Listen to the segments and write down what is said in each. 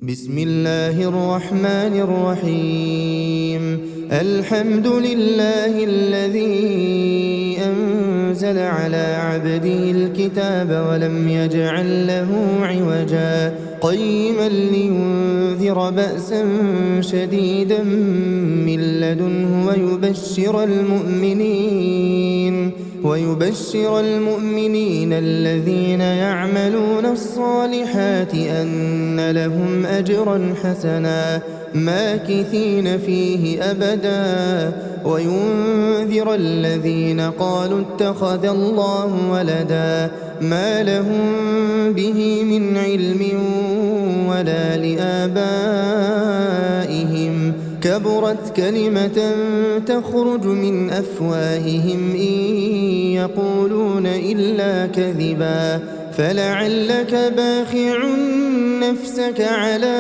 بسم الله الرحمن الرحيم. الحمد لله الذي أنزل على عبده الكتاب ولم يجعل له عوجا قيما لينذر بأسا شديدا من لدنه ويبشر المؤمنين الذين يعملون الصالحات أن لهم أجرا حسنا ماكثين فيه أبدا وينذر الذين قالوا اتخذ الله ولدا ما لهم به من علم ولا لآبائهم كبرت كلمة تخرج من أفواههم إن يقولون إلا كذبا فلعلك باخع نفسك على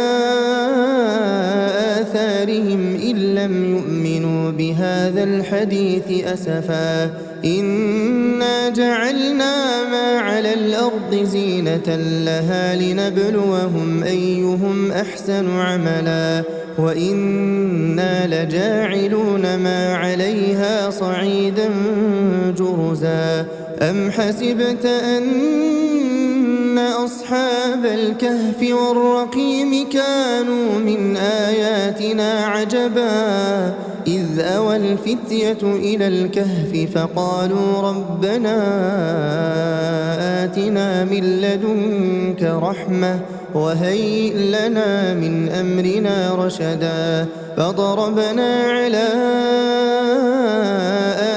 آثارهم إن لم يؤمنوا بهذا الحديث أسفا إنا جعلنا ما على الأرض زينة لها لنبلوهم أيهم أحسن عملا وإنا لجاعلون ما عليها صعيدا جرزا أم حسبت أن أصحاب الكهف والرقيم كانوا من آياتنا عجبا إذ أوى الفتية إلى الكهف فقالوا ربنا آتنا من لدنك رحمة وهيئ لنا من أمرنا رشدا فضربنا على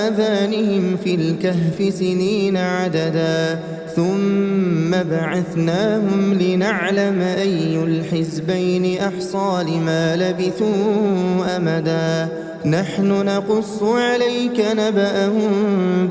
آذانهم في الكهف سنين عددا ثم بعثناهم لنعلم أي الحزبين أحصى لما لبثوا أمدا نحن نقص عليك نبأهم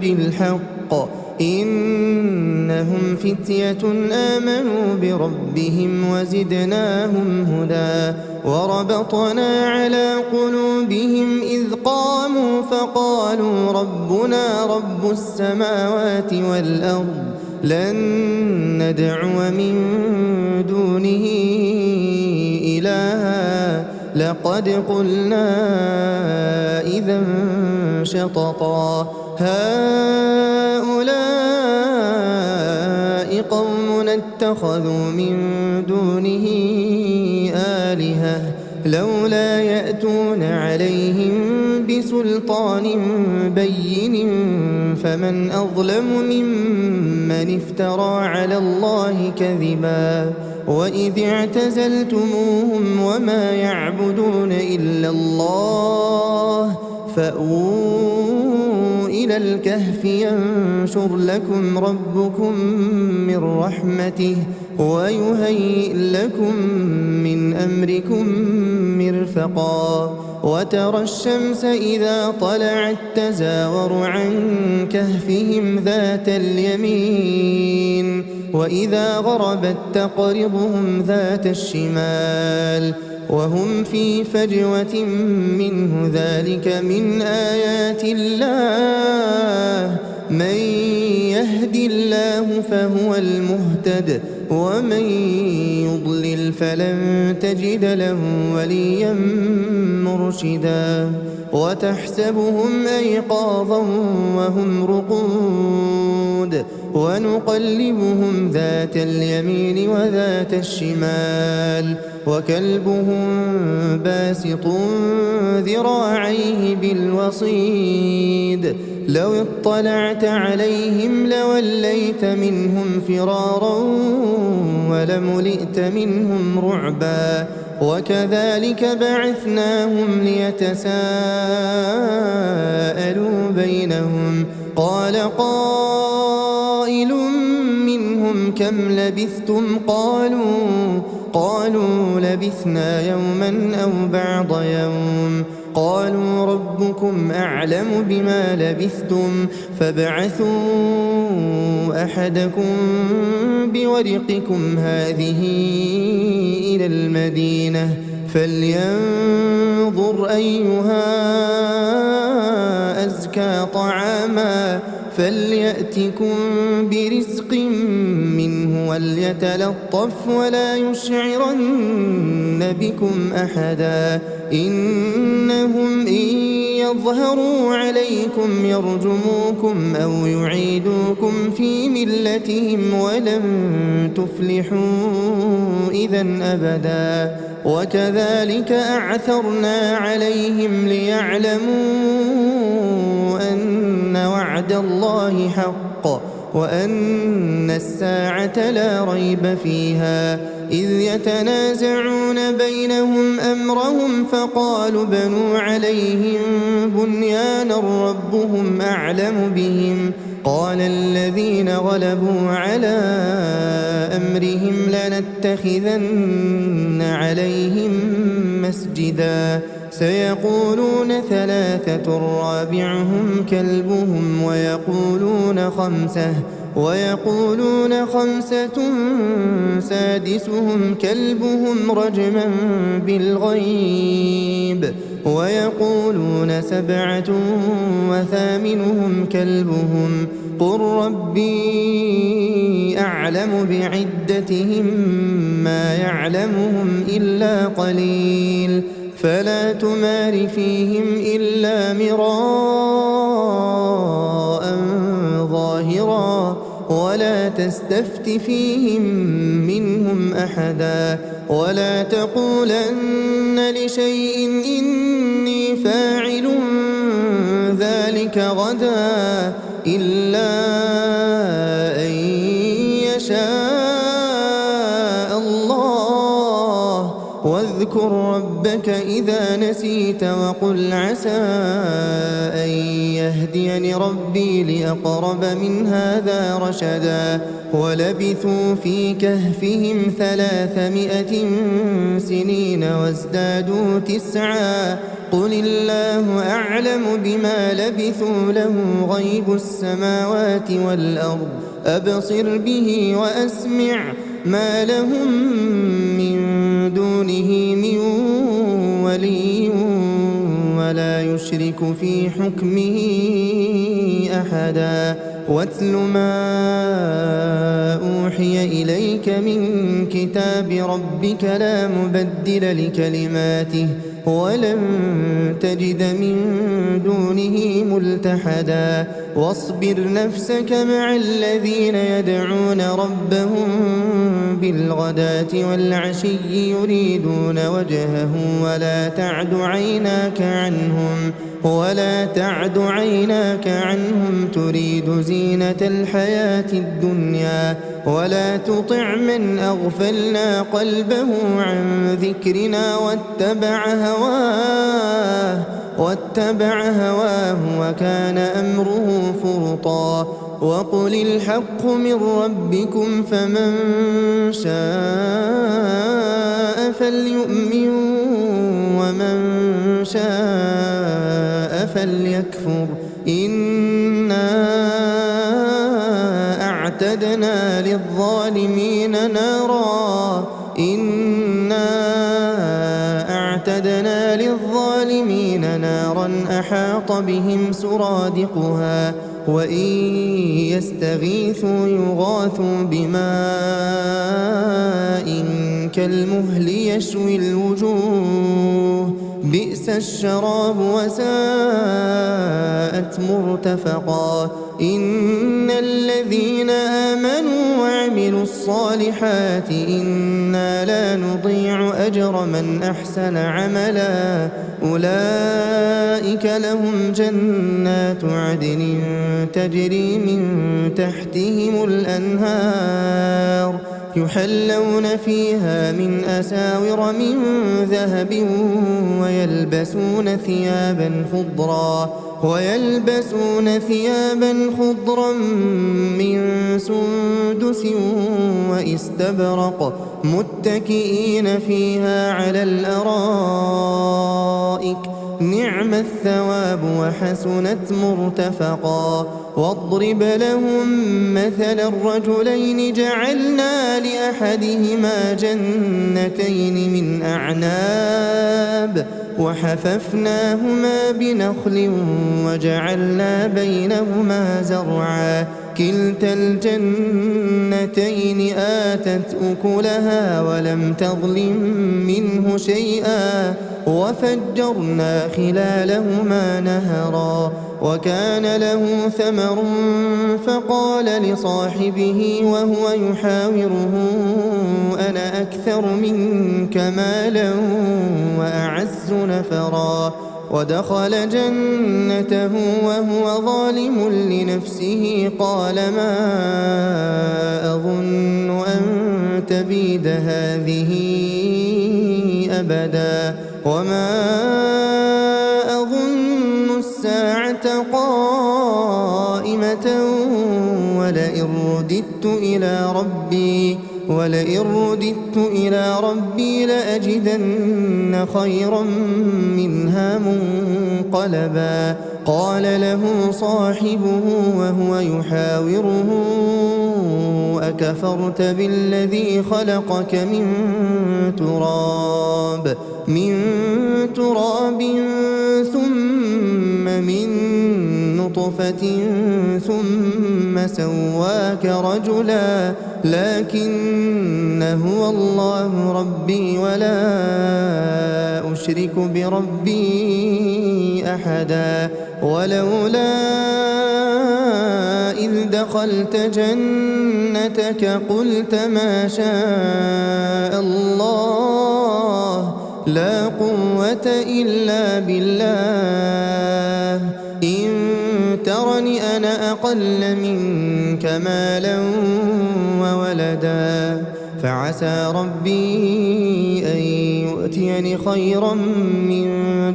بالحق إنهم فتية آمنوا بربهم وزدناهم هدى وربطنا على قلوبهم إذ قاموا فقالوا ربنا رب السماوات والأرض لن ندعو من دونه إلها لقد قلنا إذا شططا هؤلاء قوم اتخذوا من دونه آلهة لولا يأتون عليهم بسلطان بين فمن أظلم ممن افترى على الله كذبا وإذ اعتزلتموهم وما يعبدون إلا الله فأووا إلى الكهف ينشر لكم ربكم من رحمته ويهيئ لكم من أمركم مرفقا وترى الشمس إذا طلعت تزاور عن كهفهم ذات اليمين وإذا غربت تقرضهم ذات الشمال وهم في فجوة منه ذلك من آيات الله من يهد الله فهو المهتد ومن يضلل فلن تجد له وليا مرشدا وتحسبهم أيقاظا وهم رقود ونقلبهم ذات اليمين وذات الشمال وكلبهم باسط ذراعيه بالوصيد لو اطلعت عليهم لوليت منهم فرارا ولملئت منهم رعبا وكذلك بعثناهم ليتساءلوا بينهم قال قائل منهم كم لبثتم قالوا لبثنا يوما أو بعض يوم قالوا ربكم أعلم بما لبثتم فابعثوا أحدكم بورقكم هذه إلى المدينة فلينظر أيها أزكى طعاما فليأتكم برزق منه وليتلطف ولا يشعرن يريدون بكم أحدا إنهم إن يظهروا عليكم يرجموكم أو يعيدوكم في ملتهم ولن تفلحوا إذا أبدا وكذلك أعثرنا عليهم ليعلموا أن وعد الله حق وأن الساعة لا ريب فيها إذ يتنازعون بينهم أمرهم فقالوا بنوا عليهم بنيانا ربهم أعلم بهم قال الذين غلبوا على أمرهم لنتخذن عليهم مسجدا سيقولون ثلاثة رابعهم كلبهم ويقولون خمسة سادسهم كلبهم رجما بالغيب ويقولون سبعة وثامنهم كلبهم قل ربي أعلم بعدتهم ما يعلمهم إلا قليل فلا تمار فيهم إلا مراء ظاهرا ولا تستفت فيهم منهم أحدا ولا تقولن لشيء إني فاعل ذلك غدا إلا أن يشاء الله واذكر ربك إذا نسيت وقل عسى أن يهديني ربي لأقرب من هذا رشدا ولبثوا في كهفهم 300 سنين وازدادوا 9 قل الله أعلم بما لبثوا له غيب السماوات والأرض أبصر به وأسمع ما لهم من دونه من ولي ولا يشرك في حكمه أحدا واتل ما أوحي إليك من كتاب ربك لا مبدل لكلماته ولن تجد من دونه ملتحدا واصبر نفسك مع الذين يدعون ربهم بالغداة والعشي يريدون وجهه ولا تعد عيناك عنهم تريد زينة الحياة الدنيا ولا تطع من أغفلنا قلبه عن ذكرنا واتبع هواه وكان أمره فرطا وقل الحق من ربكم فمن شاء فليؤمن ومن شاء فليكفر إنا أعتدنا للظالمين نارا أحاط بهم سرادقها وإن يستغيثوا يغاثوا بماء كالمهل يشوي الوجوه بئس الشراب وساءت مرتفقا إن الذين آمنوا وعملوا الصالحات إنا لا نضيع أجر من أحسن عملا أولئك لهم جنات عدن تجري من تحتهم الأنهار يحلون فيها من أساور من ذهب ويلبسون ثيابا خضرا من سندس واستبرق متكئين فيها على الأرائك نعم الثواب وحسنت مرتفقا واضرب لهم مثل الرجلين جعلنا لأحدهما جنتين من أعناب وحففناهما بنخل وجعلنا بينهما زرعا كلتا الجنتين آتت أكلها ولم تظلم منه شيئا وفجرنا خلالهما نهرا وكان له ثمر فقال لصاحبه وهو يحاوره أنا أكثر منك مالا وأعز نفرا ودخل جنته وهو ظالم لنفسه قال ما أظن أن تبيد هذه أبدا وما أظن الساعة قائمة ولئن رددت إلى ربي لأجدن خيرا منها منقلبا قال له صاحبه وهو يحاوره أكفرت بالذي خلقك من تراب ثم من نطفة ثم سواك رجلا لكن هو الله ربي ولا أشرك بربي أحدا ولولا إذ دخلت جنتك قلت ما شاء الله لا قوة إلا بالله إن ترني أنا أقل منك مالا وولدا فعسى ربي أن يؤتيني خيرا من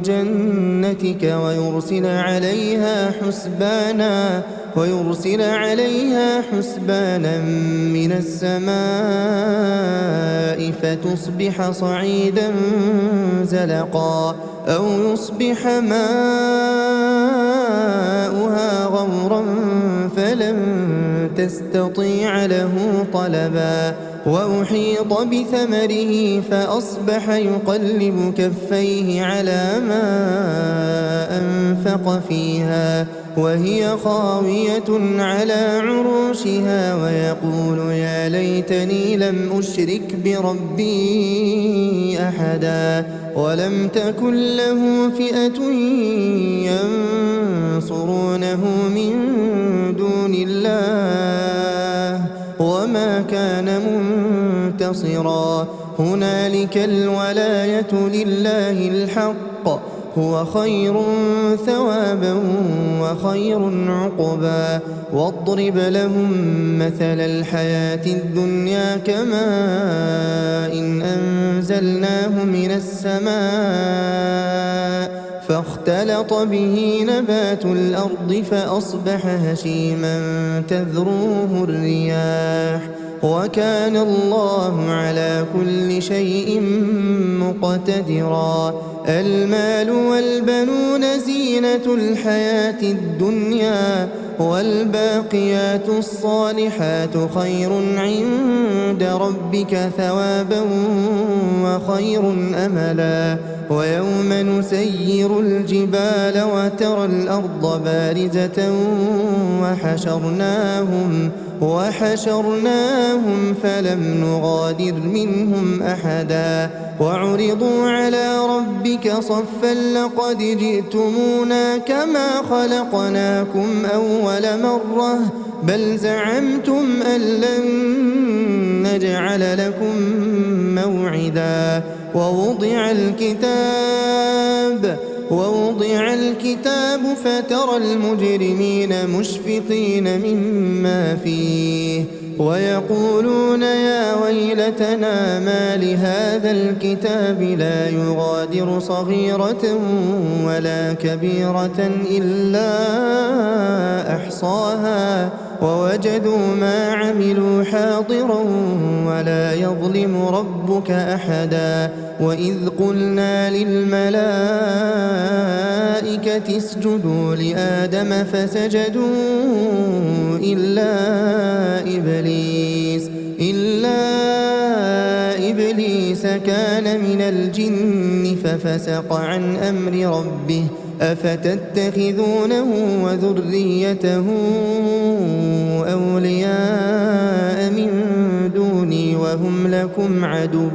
جنتك ويرسل عليها حسبانا من السماء فتصبح صعيدا زلقا أو يصبح ماؤها غورا فلن تستطيع له طلبا وأحيط بثمره فأصبح يقلب كفيه على ما أنفق فيها وهي خاوية على عروشها ويقول يا ليتني لم أشرك بربي أحدا ولم تكن له فئة ينصرونه من دون الله وما كان منتصرا هنالك الولاية لله الحق هو خير ثوابا وخير عقبا واضرب لهم مثل الحياة الدنيا كماء إن أنزلناه من السماء فاختلط به نبات الأرض فأصبح هشيما تذروه الرياح وكان الله على كل شيء مقتدرا المال والبنون زينة الحياة الدنيا والباقيات الصالحات خير عند ربك ثوابا وخير أملا ويوم نسير الجبال وترى الأرض بارزة وحشرناهم فلم نغادر منهم أحدا وعرضوا على ربك صفا لقد جئتمونا كما خلقناكم أول مرة بل زعمتم أن لن نجعل لكم موعدا ووضع الكتاب فترى المجرمين مشفقين مما فيه ويقولون يا ويلتنا ما لهذا الكتاب لا يغادر صغيرة ولا كبيرة إلا أحصاها ووجدوا ما عملوا حاضرا ولا يظلم ربك أحدا وإذ قلنا للملائكة اسجدوا لآدم فسجدوا إلا إبليس كان من الجن ففسق عن أمر ربه أفتتخذونه وذريته أولياء من دوني وهم لكم عدو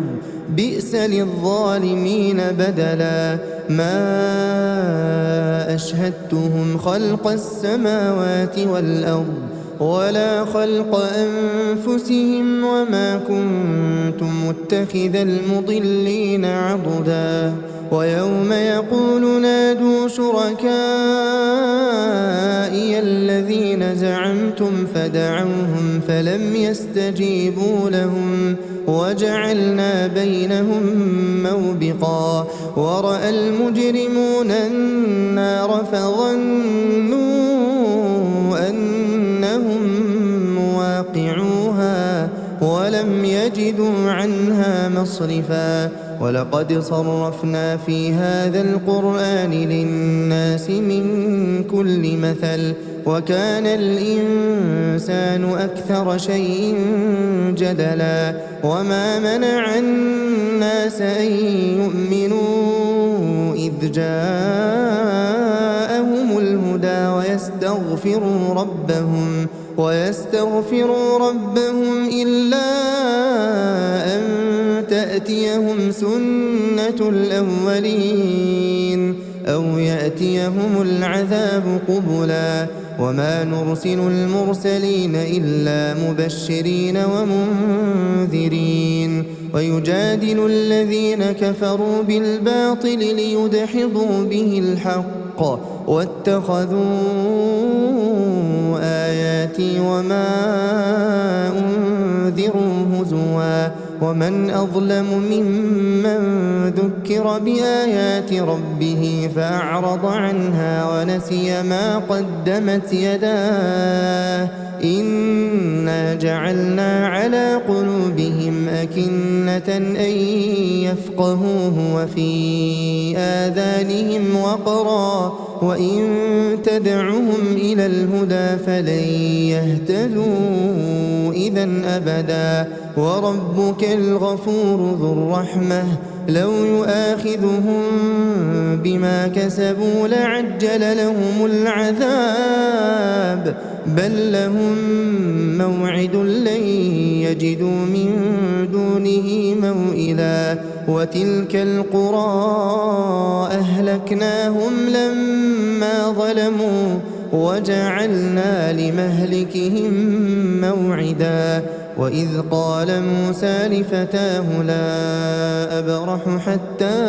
بئس للظالمين بدلا ما أشهدتهم خلق السماوات والأرض ولا خلق أنفسهم وما كنت متخذ المضلين عضدا ويوم يقول نادوا شركائي الذين زعمتم فدعوهم فلم يستجيبوا لهم وجعلنا بينهم موبقا ورأى المجرمون النار فظنوا أنهم مواقعوها ولم يجدوا عنها مصرفا ولقد صرفنا في هذا القرآن للناس من كل مثل وكان الإنسان أكثر شيء جدلا وما منع الناس أن يؤمنوا إذ جاءهم الهدى ويستغفروا ربهم إلا أن تأتيهم سنة الأولين أو يأتيهم العذاب قبلا وما نرسل المرسلين إلا مبشرين ومنذرين ويجادل الذين كفروا بالباطل ليدحضوا به الحق واتخذوا آياتي وما أنذروا هزوا ومن أظلم ممن ذكر بآيات ربه فأعرض عنها ونسي ما قدمت يداه إنا جعلنا على قلوبهم أكنة أن يفقهوه وفي آذانهم وقرا وإن تدعهم إلى الهدى فلن يهتدوا إذا أبدا وربك الغفور ذو الرحمة لو يؤاخذهم بما كسبوا لعجل لهم العذاب بل لهم موعد لن يجدوا من دونه موئلا وتلك القرى أهلكناهم لما ظلموا وجعلنا لمهلكهم موعدا وإذ قال موسى لفتاه لا أبرح حتى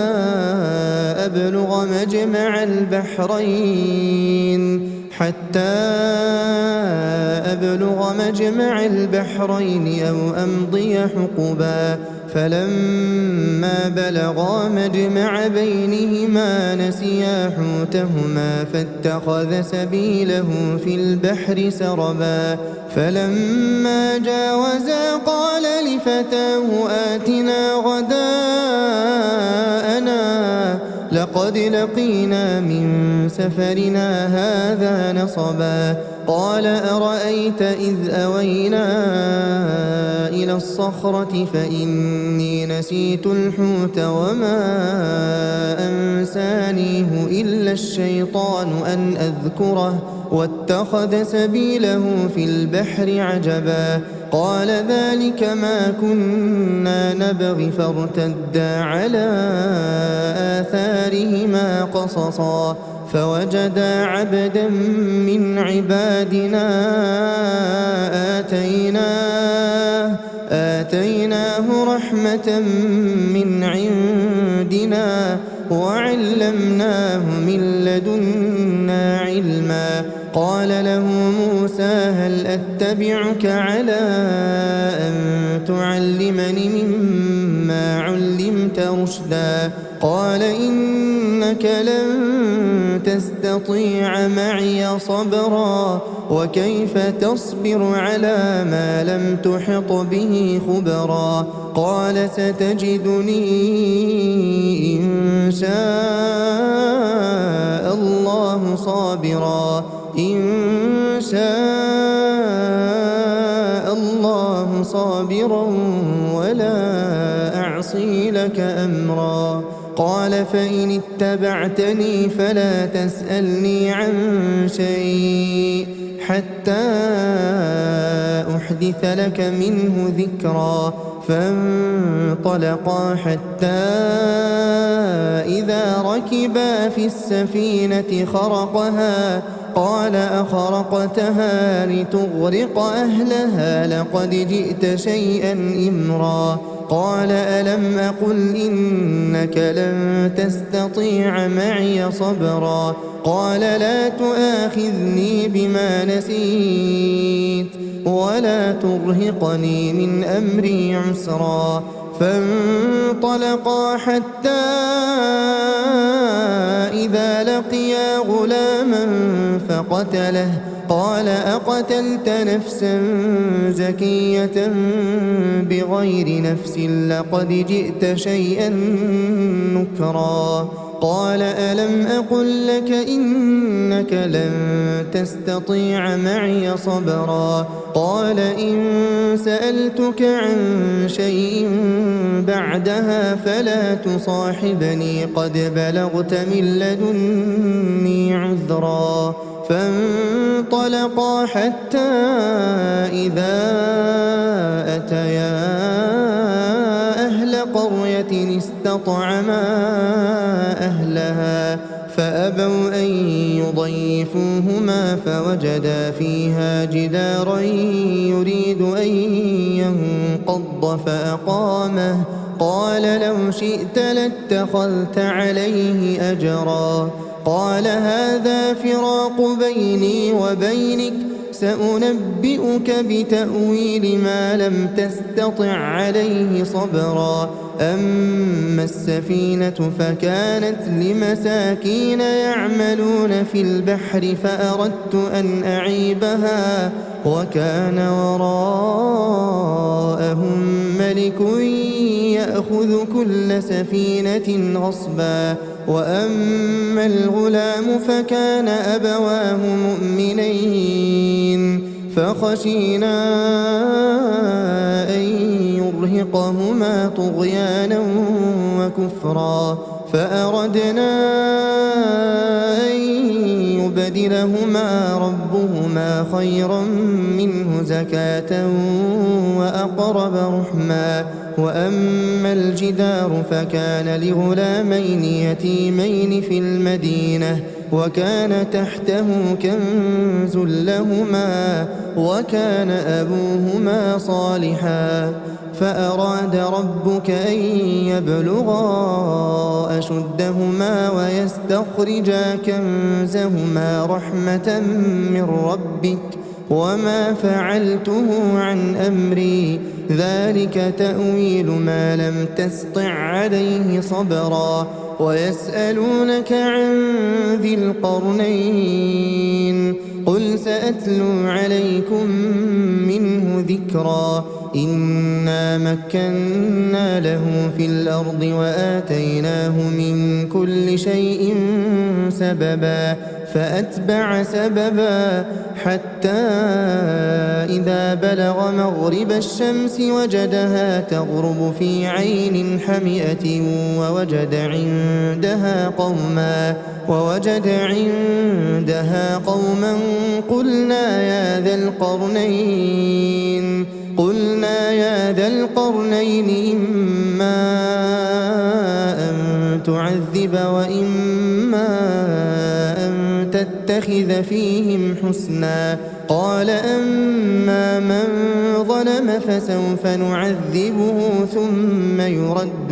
أبلغ مجمع البحرين أو أمضي حقبا فلما بلغا مجمع بينهما نسيا حوتهما فاتخذ سبيله في البحر سربا فلما جاوزا قال لفتاه آتنا غداءنا لقد لقينا من سفرنا هذا نصبا قال أرأيت إذ أوينا إلى الصخرة فإني نسيت الحوت وما أنسانيه إلا الشيطان أن أذكره واتخذ سبيله في البحر عجبا قال ذلك ما كنا نبغي فارتدا على آثارهما قصصا فوجدا عبدا من عبادنا آتيناه رحمة من عندنا وعلمناه من لدنا علما قال له موسى هل أتبعك على أن تعلمني مما علمت رشدا قال إنك لن تستطيع معي صبرا وكيف تصبر على ما لم تحط به خبرا قال ستجدني إن شاء الله صابرا ولا لك أمرا. قال فإن اتبعتني فلا تسألني عن شيء حتى أحدث لك منه ذكرا. فانطلقا حتى إذا ركبا في السفينة خرقها قال أخرقتها لتغرق أهلها لقد جئت شيئا إمرا. قال ألم أقل إنك لن تستطيع معي صبرا. قال لا تؤاخذني بما نسيت ولا ترهقني من أمري عسرا. فانطلقا حتى إذا لقيا غلاما فقتله. قال أقتلت نفسا زكية بغير نفس لقد جئت شيئا نكرا. قال ألم أقل لك إنك لن تستطيع معي صبرا. قال إن سألتك عن شيء بعدها فلا تصاحبني قد بلغت من لدني عذرا. فانطلقا حتى إذا أتيا أهل قرية استطعما أهلها فأبوا أن يضيفوهما فوجدا فيها جدارا يريد أن ينقض فأقامه. قال لو شئت لاتخذت عليه أجرا. قال هذا فراق بيني وبينك سأنبئك بتأويل ما لم تستطع عليه صبرا. أما السفينة فكانت لمساكين يعملون في البحر فأردت أن أعيبها وكان وراءهم ملك يأخذ كل سفينة غصبا. وأما الغلام فكان أبواه مؤمنين فخشينا أن يرهقهما طغيانا وكفرا. فأردنا أن يبدلهما ربهما خيرا منه زكاة وأقرب رحما. وأما الجدار فكان لغلامين يتيمين في المدينة وكان تحته كنز لهما وكان أبوهما صالحا. فأراد ربك أن يبلغا أشدهما ويستخرجا كنزهما رحمة من ربك وما فعلته عن أمري ذلك تأويل ما لم تسطع عليه صبرا. ويسألونك عن ذي القرنين قل سأتلو عليكم منه ذكرا. إنا مكنا له في الأرض وآتيناه من كل شيء سببا. فأتبع سببا حتى إذا بلغ مغرب الشمس وجدها تغرب في عين حمئة ووجد عندها قوما قلنا يا ذا القرنين إما أن تعذب وإما أن تتخذ فيهم حسنا. قال أما من ظلم فسوف نعذبه ثم يرد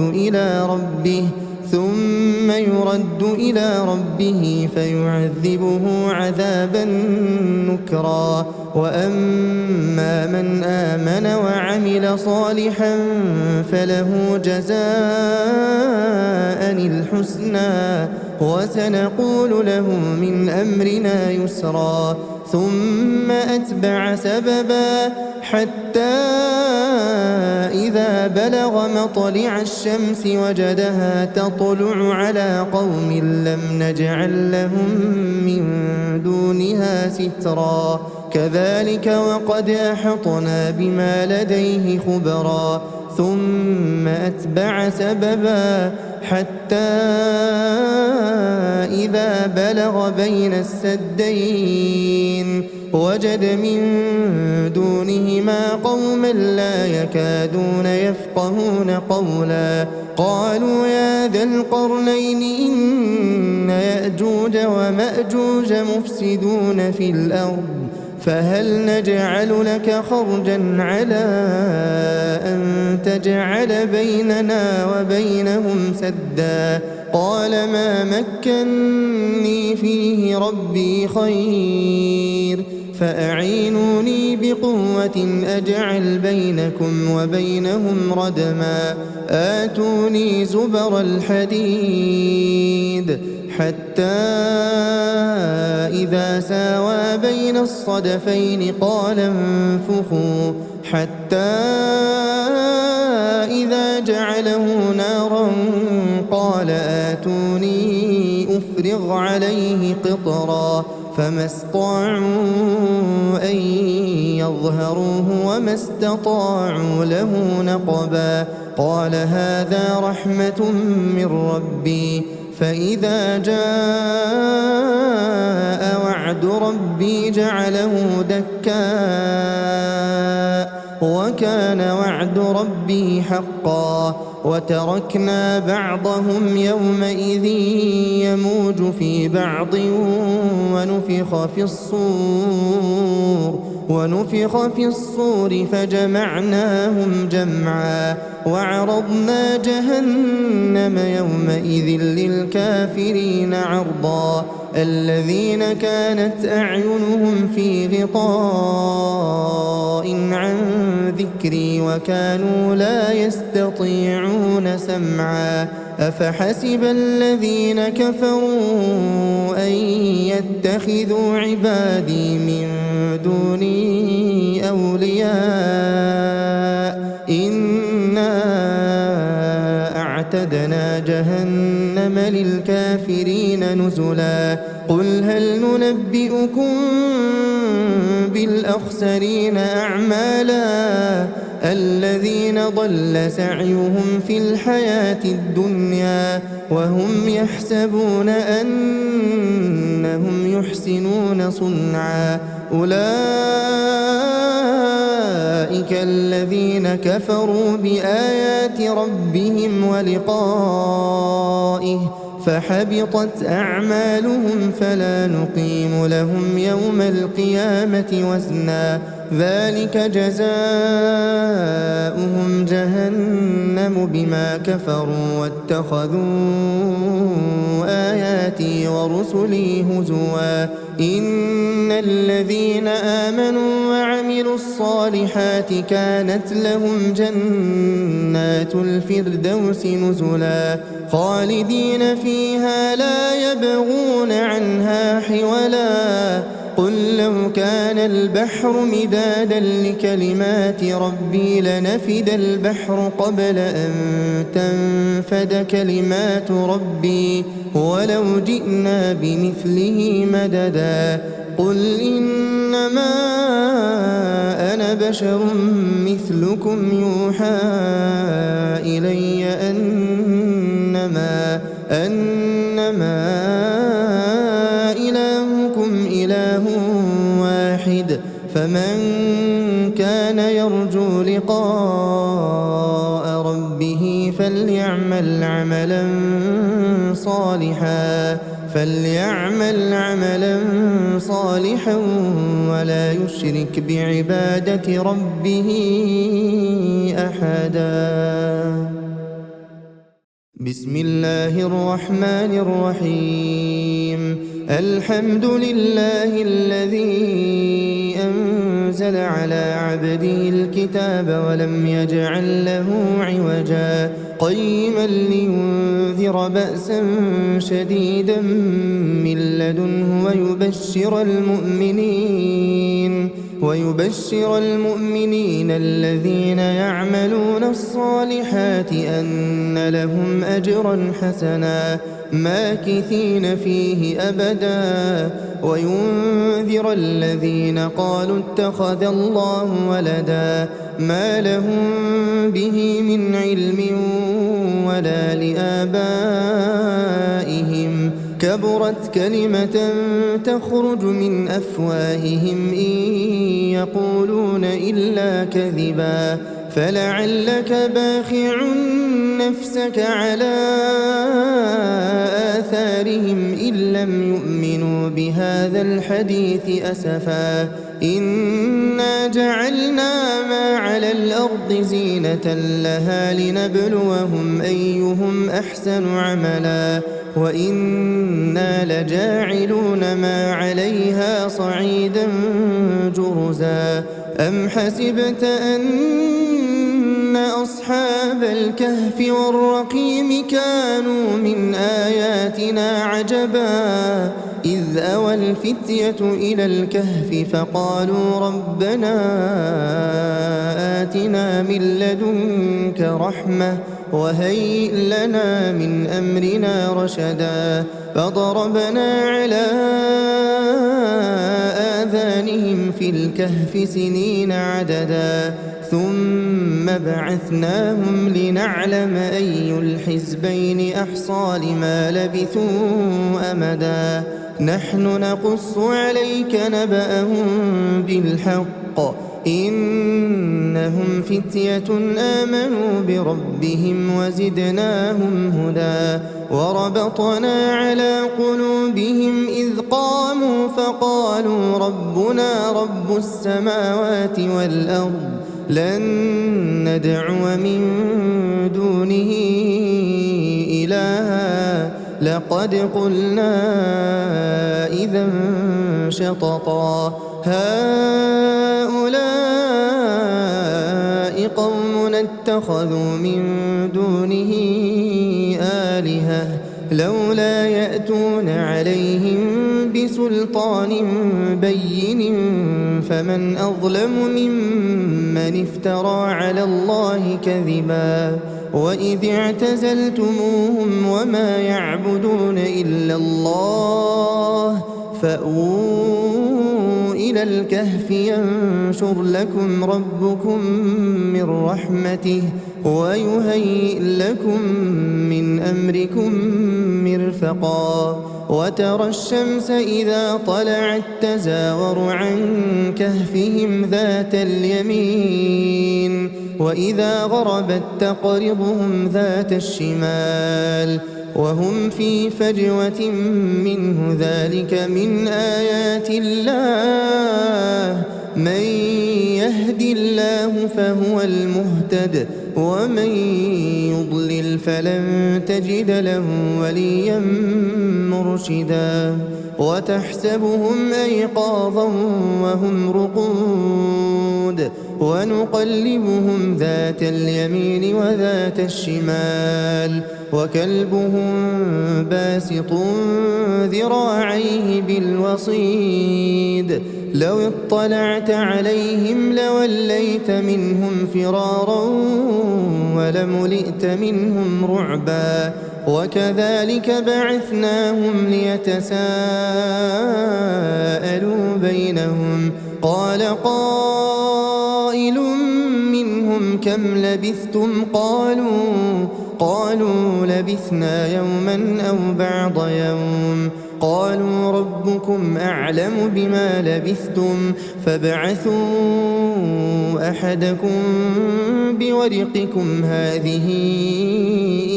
إلى ربه فيعذبه عذابا نكرا. وأما من آمن وعمل صالحا فله جزاء الحسنى وسنقول له من أمرنا يسرا. ثم أتبع سببا حتى إذا بلغ مطلع الشمس وجدها تطلع على قوم لم نجعل لهم من دونها سترا كذلك وقد أحطنا بما لديه خبرا ثم أتبع سببا حتى إذا بلغ بين السدين وجد من دونهما قوما لا يكادون يفقهون قولا قالوا يا ذا القرنين إن يأجوج ومأجوج مفسدون في الأرض فهل نجعل لك خرجا على أن تجعل بيننا وبينهم سدا قال ما مكني فيه ربي خير فأعينوني بقوة أجعل بينكم وبينهم ردما آتوني زبر الحديد حتى إذا ساوى بين الصدفين قال انفخوا حتى إذا جعله نارا قال آتوني أفرغ عليه قطرا فما استطاعوا أن يظهروه وما استطاعوا له نقبا قال هذا رحمة من ربي فإذا جاء وعد ربي جعله دكاء وكان وعد ربي حقا وتركنا بعضهم يومئذ يموج في بعض ونفخ في الصور فجمعناهم جمعا وعرضنا جهنم يومئذ للكافرين عرضا الذين كانت أعينهم في غطاء عن ذكري وكانوا لا يستطيعون سمعا أفحسب الذين كفروا أن يتخذوا عبادي من دوني أولياء إنا أعتدنا جهنم للكافرين نزلا قل هل ننبئكم بالأخسرين أعمالا الذين ضل سعيهم في الحياة الدنيا وهم يحسبون أنهم يحسنون صنعا أولئك الذين كفروا بآيات ربهم ولقائه فحبطت أعمالهم فلا نقيم لهم يوم القيامة وزنا ذلك جزاؤهم جهنم بما كفروا واتخذوا آياتي ورسلي هزوا إن الذين آمنوا وعملوا الصالحات كانت لهم جنات الفردوس نزلا خالدين فيها لا يبغون عنها حولا قل لو كان البحر مدادا لكلمات ربي لنفد البحر قبل أن تنفد كلمات ربي ولو جئنا بمثله مددا قل إنما أنا بشر مثلكم يوحى إلي أنما إلهكم إله واحد فمن كان يرجو لقاء ربه فليعمل عملا صالحا ولا يشرك بعبادة ربه أحدا. بسم الله الرحمن الرحيم الحمد لله الذي أنزل على عبده الكتاب ولم يجعل له عوجا قيما لينذر بأسا شديدا من لدنه ويبشر المؤمنين الذين يعملون الصالحات أن لهم أجرا حسنا ماكثين فيه أبدا وينذر الذين قالوا اتخذ الله ولدا ما لهم به من علم ولا لآبائهم كبرت كلمة تخرج من أفواههم إن يقولون إلا كذبا فلعلك باخع نفسك على آثارهم إن لم يؤمنوا بهذا الحديث أسفا إنا جعلنا ما على الأرض زينة لها لنبلوهم أيهم أحسن عملا وإنا لجاعلون ما عليها صعيدا جرزا أم حسبت أن أصحاب الكهف والرقيم كانوا من آياتنا عجبا إذ أوى الفتية إلى الكهف فقالوا ربنا آتنا من لدنك رحمة وهيئ لنا من أمرنا رشدا فضربنا على آذانهم في الكهف سنين عددا ثم بعثناهم لنعلم أي الحزبين أحصى لما لبثوا أمدا نحن نقص عليك نبأهم بالحق إنهم فتية آمنوا بربهم وزدناهم هدى وربطنا على قلوبهم إذ قاموا فقالوا ربنا رب السماوات والأرض لن ندعو من دونه إلها لقد قلنا إذا شططا هؤلاء قوم اتخذوا من دونه آلهة لولا يأتون عليهم بسلطان بين فمن أظلم ممن افترى على الله كذبا وإذ اعتزلتموهم وما يعبدون إلا الله فأووا إلى الكهف ينشر لكم ربكم من رحمته ويهيئ لكم من أمركم مرفقا وترى الشمس إذا طلعت تزاور عن كهفهم ذات اليمين وإذا غربت تقرضهم ذات الشمال وهم في فجوة منه ذلك من آيات الله من يهد الله فهو المهتد ومن يضلل فلن تجد له وليا مرشدا وتحسبهم أيقاظا وهم رقود ونقلبهم ذات اليمين وذات الشمال وكلبهم باسط ذراعيه بالوصيد لو اطلعت عليهم لوليت منهم فرارا ولملئت منهم رعبا وكذلك بعثناهم ليتساءلوا بينهم قال قائل منهم كم لبثتم قالوا لبثنا يوما أو بعض يوم قالوا ربكم أعلم بما لبثتم فابعثوا أحدكم بورقكم هذه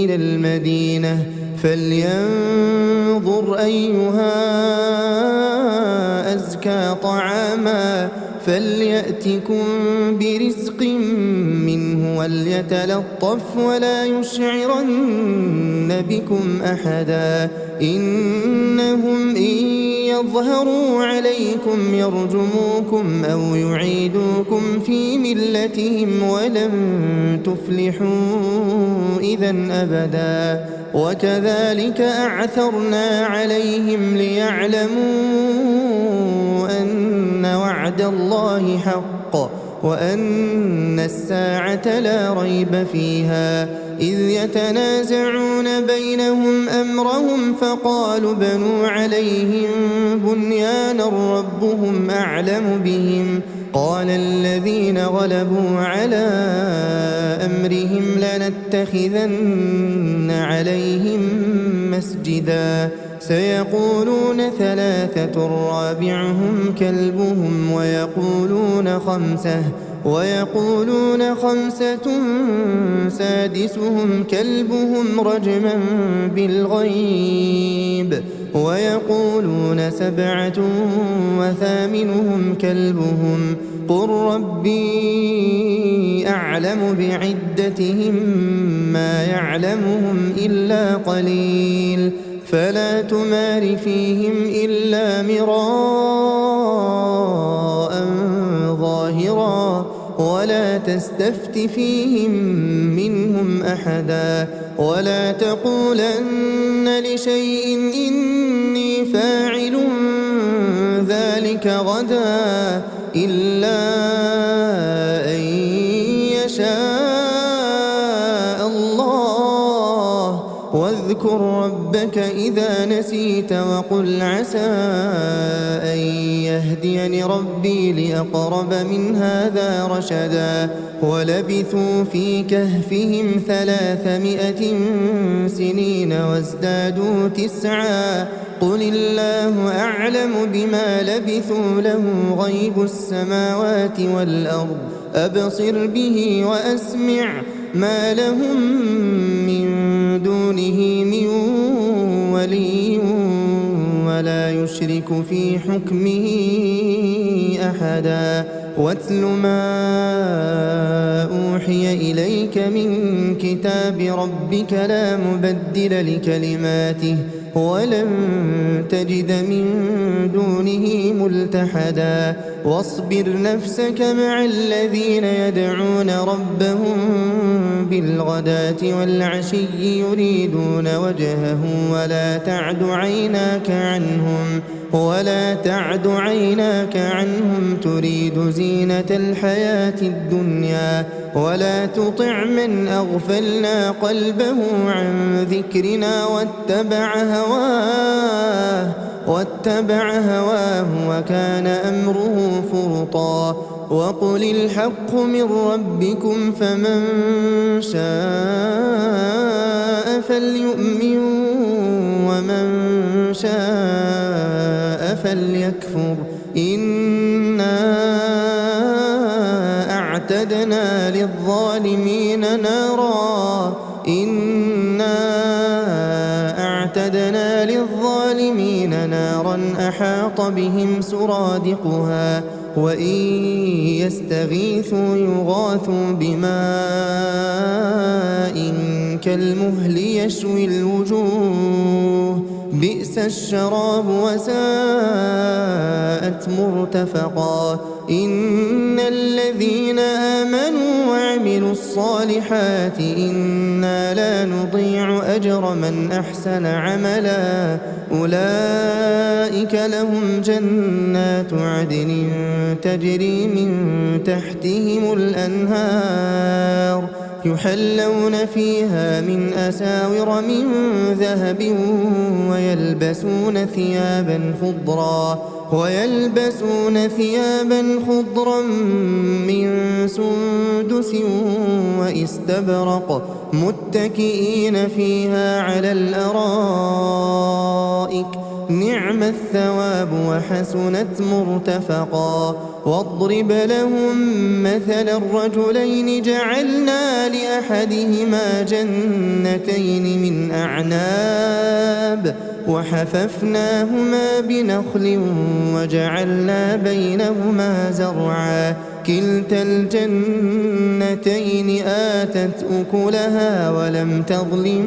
إلى المدينة فلينظر أيها أزكى طعاما فليأتكم برزق منه وليتلطف ولا يشعرن بكم أحدا إنهم إن يظهروا عليكم يرجموكم أو يعيدوكم في ملتهم ولن تفلحوا إذا أبدا وكذلك أعثرنا عليهم ليعلموا أن وعد الله حق وأن الساعة لا ريب فيها إذ يتنازعون بينهم أمرهم فقالوا بنوا عليهم بنيانا ربهم أعلم بهم قال الذين غلبوا على أمرهم لنتخذن عليهم مسجدا سيقولون ثلاثة رابعهم كلبهم ويقولون خمسة سادسهم كلبهم رجما بالغيب ويقولون سبعة وثامنهم كلبهم قل ربي أعلم بعدتهم ما يعلمهم إلا قليل فلا تمار فيهم إلا مراء ظاهرا ولا تستفت فيهم منهم أحدا ولا تقولن لشيء إني فاعل ذلك غدا إلا أن يشاء الله واذكر ربك إذا نسيت وقل عسى أن يهديني ربي لأقرب من هذا رشدا ولبثوا في كهفهم 300 سنين وازدادوا 9 قل الله أعلم بما لبثوا له غيب السماوات والأرض أبصر به وأسمع ما لهم من دونه من ولي ولا يشرك في حكمه أحدا واتل ما أوحي إليك من كتاب ربك لا مبدل لكلماته ولن تجد من دونه ملتحدا واصبر نفسك مع الذين يدعون ربهم بالغداة والعشي يريدون وجهه ولا تعد عيناك عنهم تريد زينة الحياة الدنيا ولا تطع من أغفلنا قلبه عن ذكرنا واتبع هواه وكان أمره فرطا وقل الحق من ربكم فمن شاء فليؤمن ومن شاء فليكفر إنا أعتدنا للظالمين نارا أحاط بهم سرادقها وإن يستغيثوا يغاثوا بماء كالمهل يشوي الوجوه بئس الشراب وساءت مرتفقا إن الذين آمنوا وعملوا الصالحات إنا لا نضيع أجر من أحسن عملا أولئك لهم جنات عدن تجري من تحتهم الأنهار يحلون فيها من أساور من ذهب ويلبسون ثيابا خضرا من سندس واستبرق متكئين فيها على الأرائك نعم الثواب وحسنت مرتفقا واضرب لهم مثل الرجلين جعلنا لأحدهما جنتين من أعناب وحففناهما بنخل وجعلنا بينهما زرعا كلتا الجنتين آتت أكلها ولم تظلم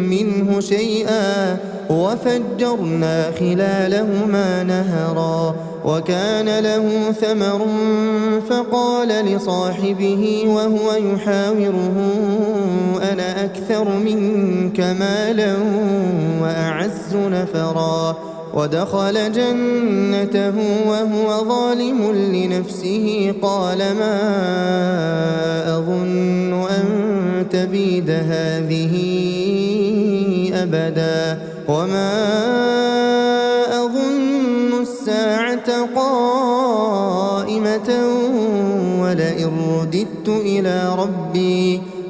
منه شيئا وفجرنا خلالهما نهرا وكان له ثمر فقال لصاحبه وهو يحاوره أنا أكثر منك مالا وأعز نفرا ودخل جنته وهو ظالم لنفسه قال ما أظن أن تبيد هذه أبدا وما أظن الساعة قائمة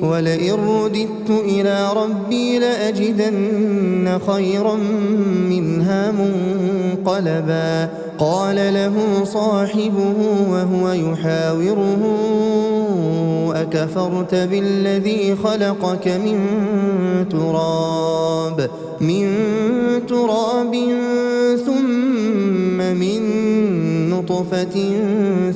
ولئن رددت إلى ربي لأجدن خيرا منها منقلبا قال له صاحبه وهو يحاوره أكفرت بالذي خلقك من تراب ثم من نطفة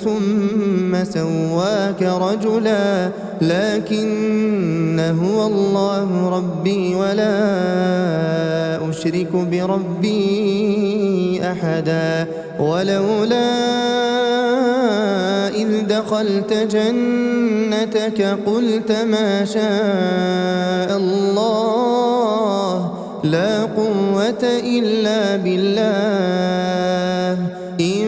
ثم سواك رجلا لكن هو الله ربي ولا أشرك بربي أحدا ولولا إذ دخلت جنتك قلت ما شاء الله لا قوة إلا بالله إن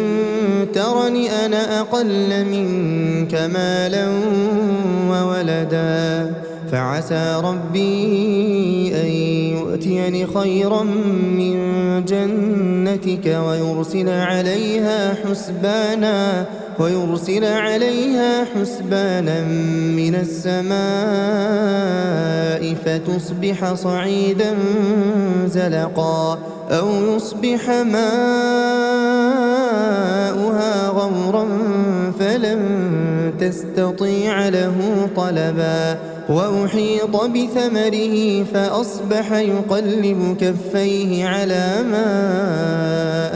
ترني أنا أقل منك مالا وولدا فعسى ربي أن يؤتيني خيرا من جنتك ويرسل عليها حسبانا من السماء فتصبح صعيدا زلقا أو يصبح ماؤها غورا فلن تستطيع له طلبا وأحيط بثمره فأصبح يقلب كفيه على ما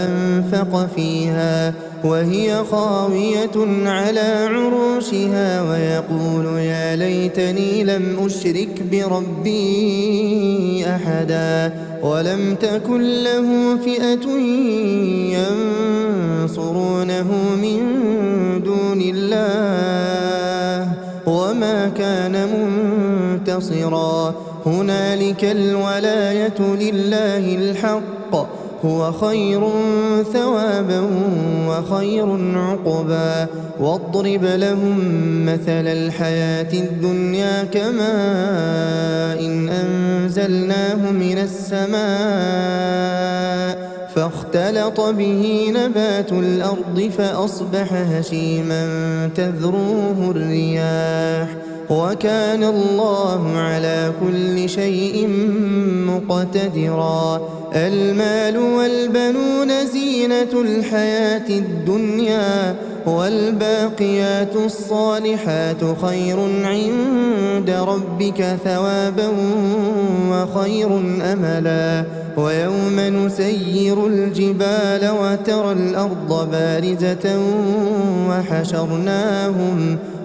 أنفق فيها وهي خاوية على عروشها ويقول يا ليتني لم أشرك بربي أحدا ولم تكن له فئة ينصرونه من دون الله وما كان منتصرا هنالك الولاية لله الحق هو خير ثوابا وخير عقبا واضرب لهم مثل الحياة الدنيا كماء إن أنزلناه من السماء فاختلط به نبات الأرض فأصبح هشيما تذروه الرياح وكان الله على كل شيء مقتدرا المال والبنون زينة الحياة الدنيا والباقيات الصالحات خير عند ربك ثوابا وخير أملا ويوم نسير الجبال وترى الأرض بارزة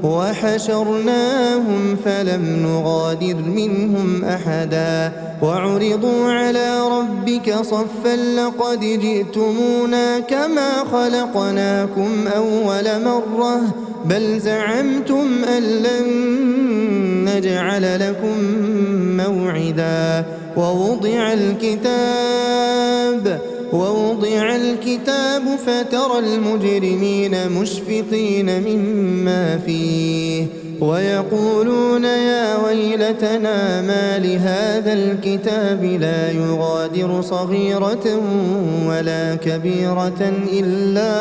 وحشرناهم فلم نغادر منهم أحدا وعرضوا على ربك صفا لقد جئتمونا كما خلقناكم أول مرة بل زعمتم أن لن نجعل لكم موعدا ووضع الكتاب فترى المجرمين مشفقين مما فيه ويقولون يا ويلتنا ما لهذا الكتاب لا يغادر صغيرة ولا كبيرة إلا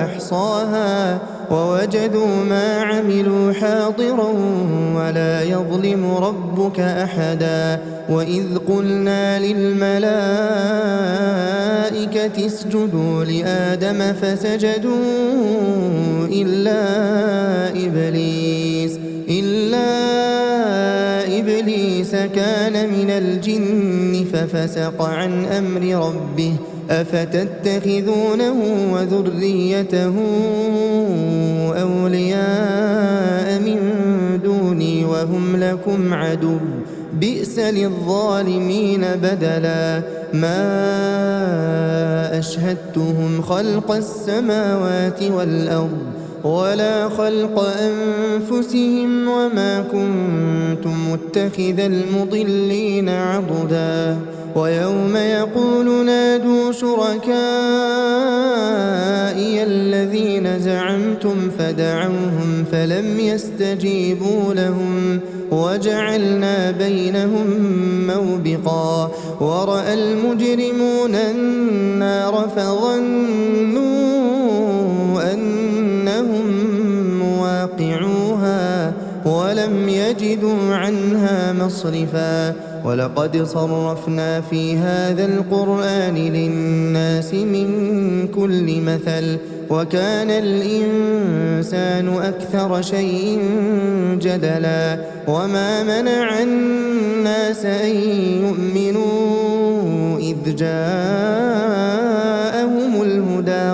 أحصاها ووجدوا ما عملوا حاضرا ولا يظلم ربك أحدا وإذ قلنا للملائكة اسجدوا لآدم فسجدوا إلا إبليس كان من الجن ففسق عن أمر ربه أفتتخذونه وذريته أولياء من دوني وهم لكم عدو بئس للظالمين بدلا ما أشهدتهم خلق السماوات والأرض ولا خلق أنفسهم وما كنت متخذ المضلين عضدا ويوم يقول نادوا شركائي الذين زعمتم فدعوهم فلم يستجيبوا لهم وجعلنا بينهم موبقا ورأى المجرمون النار فظنوا أنهم مواقعوها ولم يجدوا عنها مصرفا ولقد صرفنا في هذا القرآن للناس من كل مثل وكان الإنسان أكثر شيء جدلا وما منع الناس أن يؤمنوا إذ جاءهم الهدى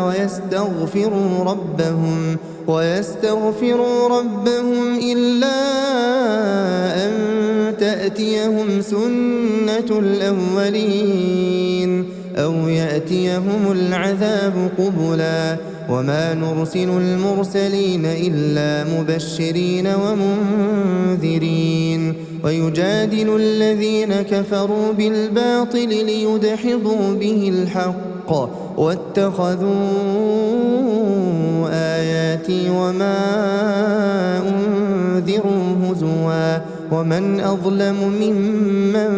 ويستغفروا ربهم إلا أن تأتيهم سنة الأولين أو يأتيهم العذاب قبلا وما نرسل المرسلين إلا مبشرين ومنذرين ويجادل الذين كفروا بالباطل ليدحضوا به الحق واتخذوا آياتي وما أنذروا هزوا ومن أظلم ممن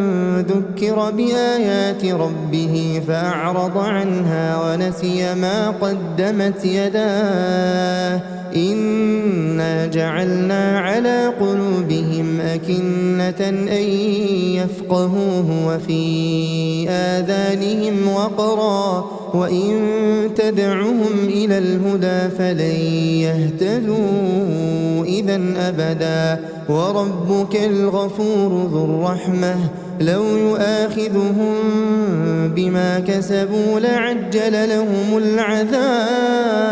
ذكر بآيات ربه فأعرض عنها ونسي ما قدمت يداه إنا جعلنا على قلوبهم أكنة أن يفقهوه وفي آذانهم وقرا وإن تدعهم إلى الهدى فلن يهتدوا إذا أبدا وربك الغفور ذو الرحمة لو يؤاخذهم بما كسبوا لعجل لهم العذاب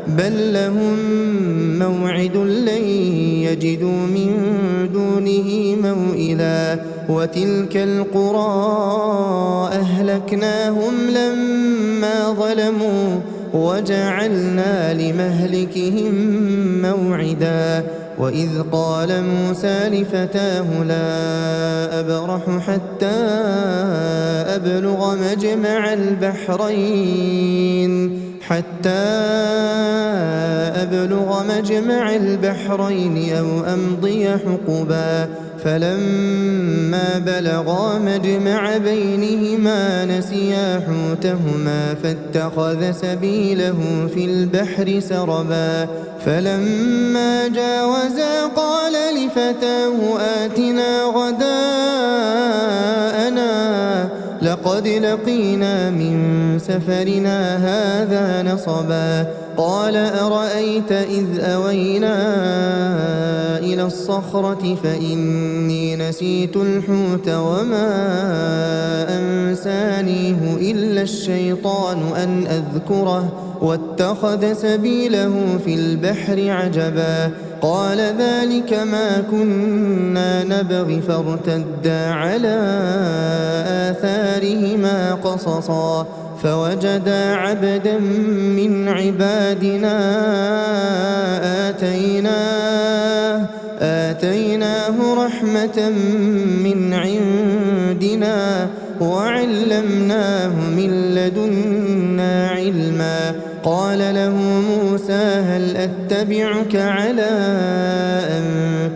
بل لهم موعد لن يجدوا من دونه موئلا وتلك القرى أهلكناهم لما ظلموا وجعلنا لمهلكهم موعدا وإذ قال موسى لفتاه لا أبرح حتى أبلغ مجمع البحرين أو أمضي حقبا فلما بلغا مجمع بينهما نسيا حوتهما فاتخذ سبيله في البحر سربا فلما جاوزا قال لفتاه آتنا غداءنا لقد لقينا من سفرنا هذا نصبا قال أرأيت إذ أوينا إلى الصخرة فإني نسيت الحوت وما أنسانيه إلا الشيطان أن أذكره واتخذ سبيله في البحر عجبا قال ذلك ما كنا نبغي فارتدا على آثارهما قصصا فوجدا عبدا من عبادنا آتيناه رحمة من عندنا وعلمناه من لدنا علما قال له موسى هل أتبعك على أن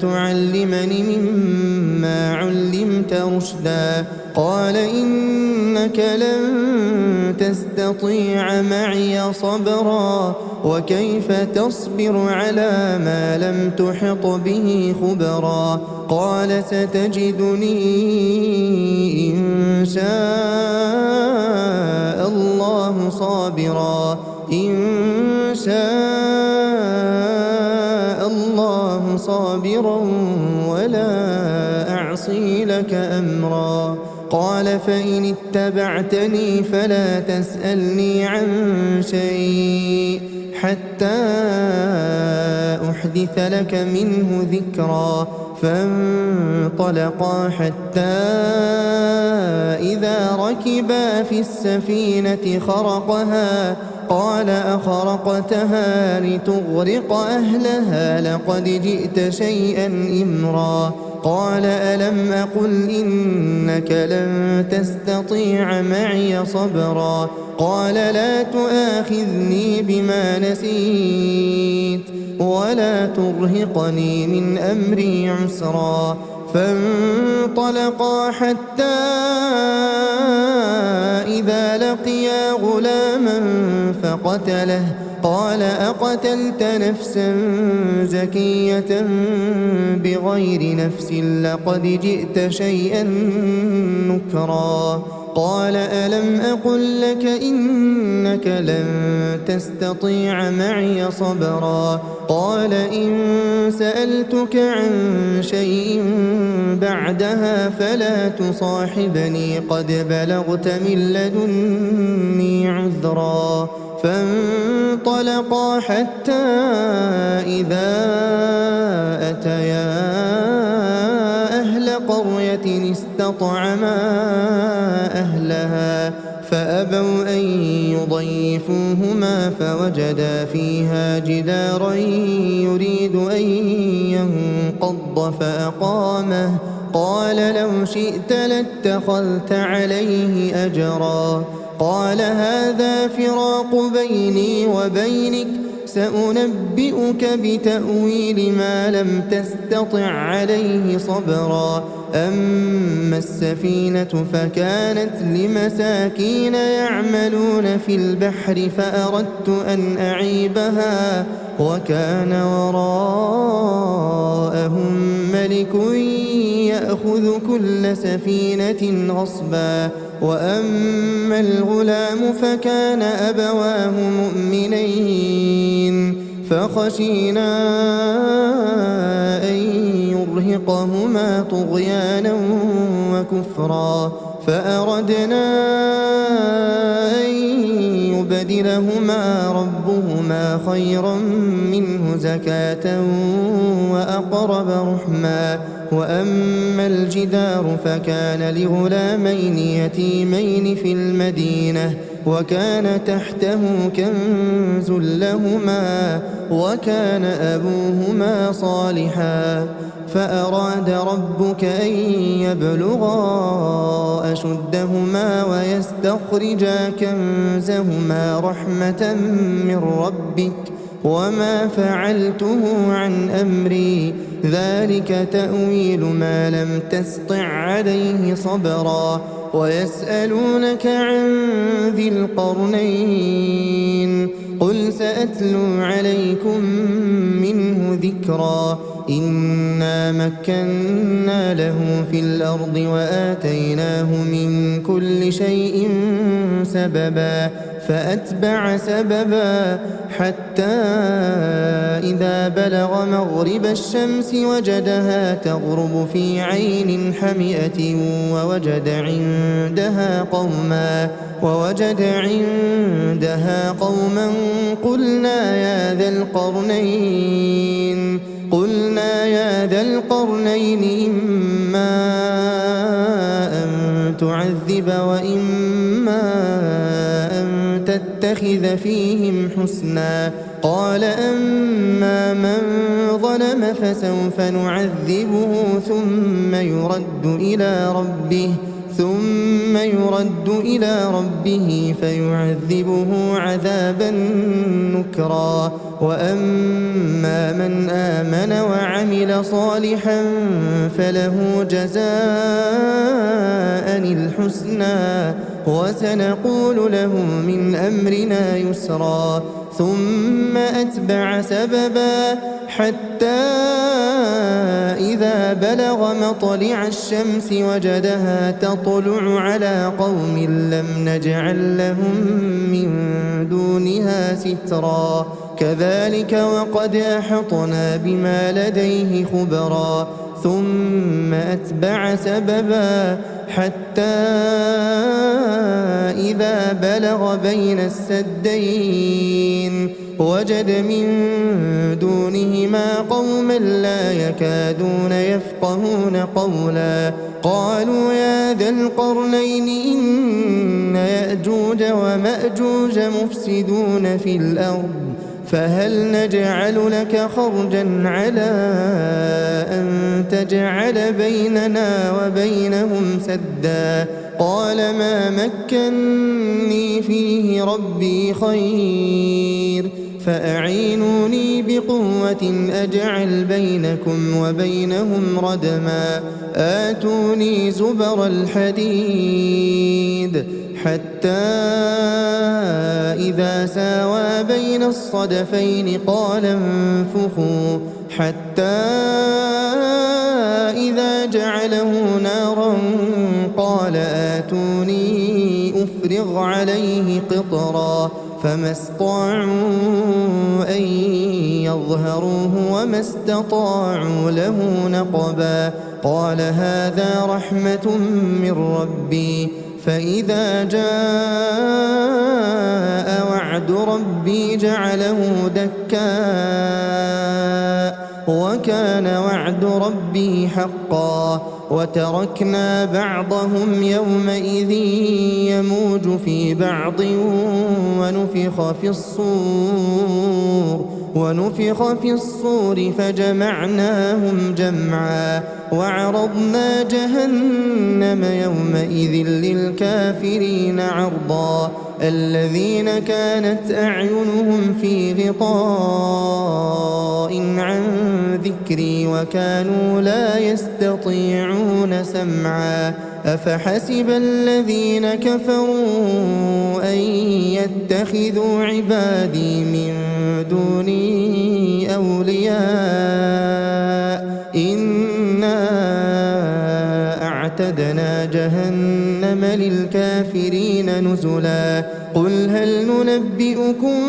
تعلمني مما علمت رشدا قال إنك لن تستطيع معي صبرا وكيف تصبر على ما لم تحط به خبرا قال ستجدني إن شاء الله صابرا ولا أعصي لك أمرا قال فإن اتبعتني فلا تسألني عن شيء حتى أحدث لك منه ذكرا. فانطلقا حتى إذا ركبا في السفينة خرقها قال أخرقتها لتغرق أهلها لقد جئت شيئا إمرا. قال ألم أقل إنك لن تستطيع معي صبرا. قال لا تؤاخذني بما نسيت ولا ترهقني من أمري عسرا. فانطلقا حتى إذا لقيا غلاما فقتله قال أقتلت نفسا زكية بغير نفس لقد جئت شيئا نكرا. قال ألم أقل لك إنك لن تستطيع معي صبرا. قال إن سألتك عن شيء بعدها فلا تصاحبني قد بلغت من لدني عذرا. فانطلقا حتى إذا أتيا أهل قرية استطعما أهلها فأبوا أن يضيفوهما فوجدا فيها جدارا يريد أن ينقض فأقامه. قال لو شئت لاتخذت عليه أجرا. قال هذا فراق بيني وبينك سأنبئك بتأويل ما لم تستطع عليه صبرا. أما السفينة فكانت لمساكين يعملون في البحر فأردت أن أعيبها وكان وراءهم ملك يأخذ كل سفينة غصبا. وأما الغلام فكان أبواه مؤمنين فخشينا أن يرهقهما طغيانا وكفرا فأردنا أن يبدلهما ربهما خيرا منه زكاة وأقرب رحما. وأما الجدار فكان لغلامين يتيمين في المدينة وكان تحته كنز لهما وكان أبوهما صالحا. فأراد ربك أن يبلغا أشدهما ويستخرجا كنزهما رحمة من ربك وما فعلته عن أمري ذلك تأويل ما لم تسطع عليه صبرا. ويسألونك عن ذي القرنين قل سأتلو عليكم منه ذكرا. إنا مكنا له في الأرض وآتيناه من كل شيء سببا فأتبع سببا حتى إذا بلغ مغرب الشمس وجدها تغرب في عين حمئة ووجد عندها قوما قلنا يا ذا القرنين إما أن تعذب وإما أن تتخذ فيهم حسنا. قال أما من ظلم فسوف نعذبه ثم يرد إلى ربه فيعذبه عذابا نكرا. وأما من آمن وعمل صالحا فله جزاء الحسنى وسنقول له من أمرنا يسرا. ثم أتبع سببا حتى إذا بلغ مطلع الشمس وجدها تطلع على قوم لم نجعل لهم من دونها سترا. كذلك وقد أحطنا بما لديه خبرا ثم أتبع سببا حتى إذا بلغ بين السدين وجد من دونهما قوما لا يكادون يفقهون قولا قالوا يا ذا القرنين إن يأجوج ومأجوج مفسدون في الأرض فهل نجعل لك خرجا على أن تجعل بيننا وبينهم سدا قال ما مكني فيه ربي خير فأعينوني بقوة أجعل بينكم وبينهم ردما آتوني زبر الحديد حتى إذا ساوى بين الصدفين قال انفخوا حتى إذا جعله نارا قال آتوني أفرغ عليه قطرا فما استطاعوا أن يظهروه وما استطاعوا له نقبا قال هذا رحمة من ربي فإذا جاء وعد ربي جعله دكاء وكان وعد ربي حقا وتركنا بعضهم يومئذ يموج في بعض ونفخ في الصور فجمعناهم جمعا وعرضنا جهنم يومئذ للكافرين عرضا الذين كانت أعينهم في غطاء عن ذكري وكانوا لا يستطيعون سمعا أفحسب الذين كفروا أن يتخذوا عبادي من دوني أولياء إنا أعتدنا جهنم للكافرين نزلا قل هل ننبئكم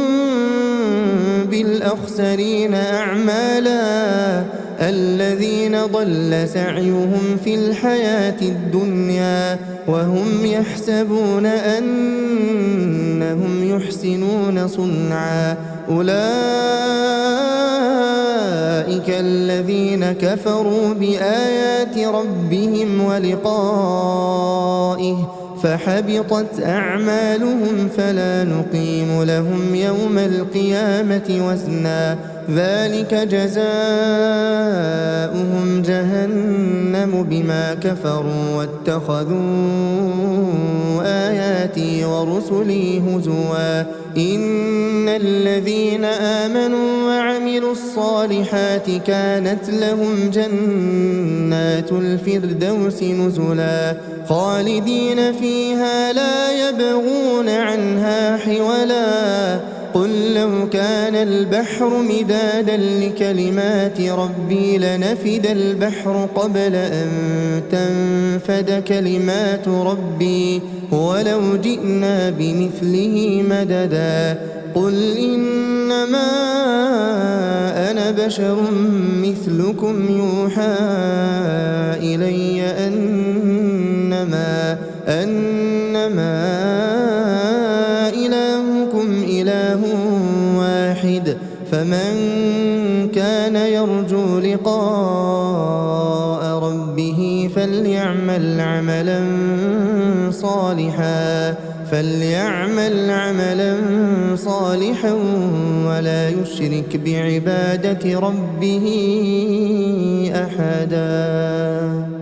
بالأخسرين أعمالا الذين ضل سعيهم في الحياة الدنيا وهم يحسبون أنهم يحسنون صنعا أولئك الذين كفروا بآيات ربهم ولقائه فحبطت أعمالهم فلا نقيم لهم يوم القيامة وزنا ذلك جزاؤهم جهنم بما كفروا واتخذوا آياتي ورسلي هزوا إن الذين آمنوا وعملوا الصالحات كانت لهم جنات الفردوس نزلا خالدين فيها لا يبغون عنها حولا قل لو كان البحر مدادا لكلمات ربي لنفد البحر قبل أن تنفد كلمات ربي ولو جئنا بمثله مددا قل إنما أنا بشر مثلكم يوحى إلي أنما إلهكم إله واحد فمن كان يرجو لقاء ربه فليعمل عملا صالحا ولا يشرك بعبادة ربه أحدا.